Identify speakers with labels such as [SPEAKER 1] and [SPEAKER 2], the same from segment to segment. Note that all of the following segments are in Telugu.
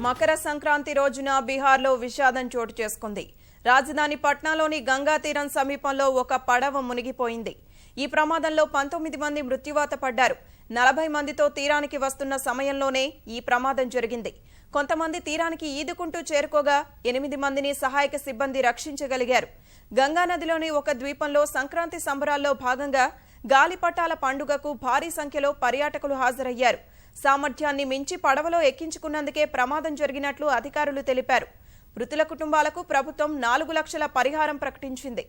[SPEAKER 1] మకర సంక్రాంతి రోజున బీహార్లో విషాదం చోటు చేసుకుంది. రాజధాని పట్నాలోని గంగా తీరం సమీపంలో ఒక పడవ మునిగిపోయింది. ఈ ప్రమాదంలో 19 మంది మృత్యువాత పడ్డారు. 40 మందితో తీరానికి వస్తున్న సమయంలోనే ఈ ప్రమాదం జరిగింది. కొంతమంది తీరానికి ఈదుకుంటూ చేరుకోగా 8 మందిని సహాయక సిబ్బంది రక్షించగలిగారు. గంగా నదిలోని ఒక ద్వీపంలో సంక్రాంతి సంబరాల్లో భాగంగా గాలిపటాల పండుగకు భారీ సంఖ్యలో పర్యాటకులు హాజరయ్యారు. సామర్థ్యాన్ని మించి పడవలో ఎక్కించుకున్నందుకే ప్రమాదం జరిగినట్లు అధికారులు తెలిపారు. మృతుల కుటుంబాలకు ప్రభుత్వం 4 లక్షల పరిహారం ప్రకటించింది.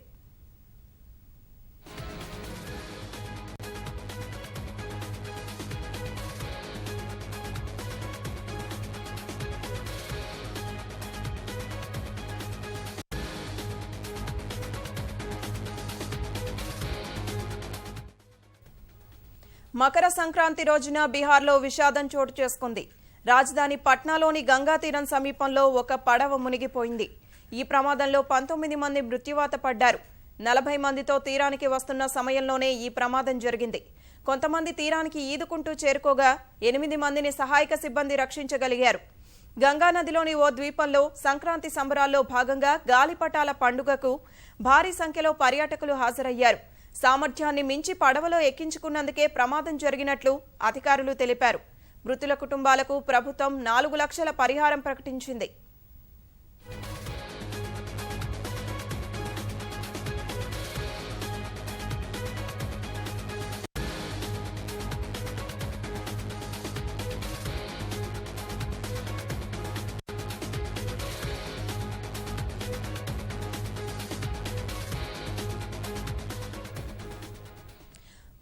[SPEAKER 1] మకర సంక్రాంతి రోజున బీహార్లో విషాదం చోటు చేసుకుంది. రాజధాని పట్నాలోని గంగా తీరం సమీపంలో ఒక పడవ మునిగిపోయింది. ఈ ప్రమాదంలో 19 మంది మృత్యువాత పడ్డారు. 40 మందితో తీరానికి వస్తున్న సమయంలోనే ఈ ప్రమాదం జరిగింది. కొంతమంది తీరానికి ఈదుకుంటూ చేరుకోగా 8 మందిని సహాయక సిబ్బంది రక్షించగలిగారు. గంగా నదిలోని ఓ ద్వీపంలో సంక్రాంతి సంబరాల్లో భాగంగా గాలిపటాల పండుగకు భారీ సంఖ్యలో పర్యాటకులు హాజరయ్యారు. సామర్థ్యాన్ని మించి పడవలో ఎక్కించుకున్నందుకే ప్రమాదం జరిగినట్లు అధికారులు తెలిపారు. మృతుల కుటుంబాలకు ప్రభుత్వం 4 లక్షల పరిహారం ప్రకటించింది.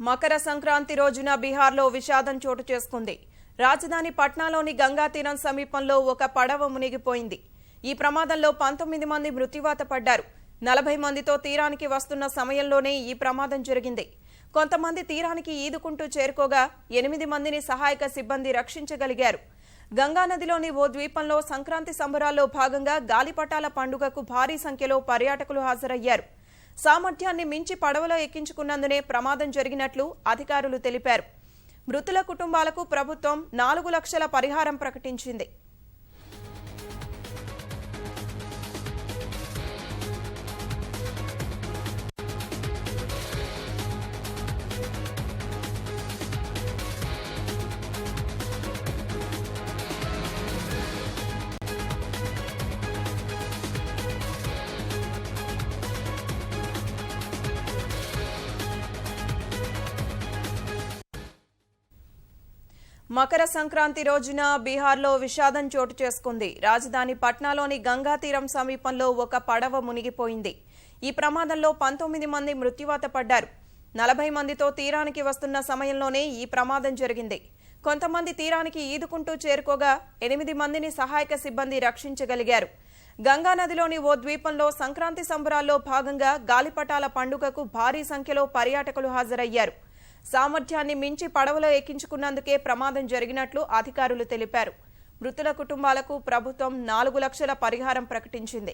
[SPEAKER 1] మకర సంక్రాంతి రోజున బీహార్లో విషాదం చోటు చేసుకుంది. రాజధాని పట్నాలోని గంగా తీరం సమీపంలో ఒక పడవ మునిగిపోయింది. ఈ ప్రమాదంలో 19 మంది మృత్యువాత పడ్డారు. 40 మందితో తీరానికి వస్తున్న సమయంలోనే ఈ ప్రమాదం జరిగింది. కొంతమంది తీరానికి ఈదుకుంటూ చేరుకోగా 8 మందిని సహాయక సిబ్బంది రక్షించగలిగారు. గంగా నదిలోని ఓ ద్వీపంలో సంక్రాంతి సంబరాల్లో భాగంగా గాలిపటాల పండుగకు భారీ సంఖ్యలో పర్యాటకులు హాజరయ్యారు. సామర్థ్యాన్ని మించి పడవలో ఎక్కించుకున్నందునే ప్రమాదం జరిగినట్లు అధికారులు తెలిపారు. మృతుల కుటుంబాలకు ప్రభుత్వం 4 లక్షల పరిహారం ప్రకటించింది. మకర సంక్రాంతి రోజున బీహార్లో విషాదం చోటు చేసుకుంది. రాజధాని పట్నాలోని గంగా తీరం సమీపంలో ఒక పడవ మునిగిపోయింది. ఈ ప్రమాదంలో 19 మంది మృత్యువాత పడ్డారు. 40 మందితో తీరానికి వస్తున్న సమయంలోనే ఈ ప్రమాదం జరిగింది. కొంతమంది తీరానికి ఈదుకుంటూ చేరుకోగా 8 మందిని సహాయక సిబ్బంది రక్షించగలిగారు. గంగా నదిలోని ఓ ద్వీపంలో సంక్రాంతి సంబరాల్లో భాగంగా గాలిపటాల పండుగకు భారీ సంఖ్యలో పర్యాటకులు హాజరయ్యారు. సామర్థ్యాన్ని మించి పడవలో ఎక్కించుకున్నందుకే ప్రమాదం జరిగినట్లు అధికారులు తెలిపారు. మృతుల కుటుంబాలకు ప్రభుత్వం 4 లక్షల పరిహారం ప్రకటించింది.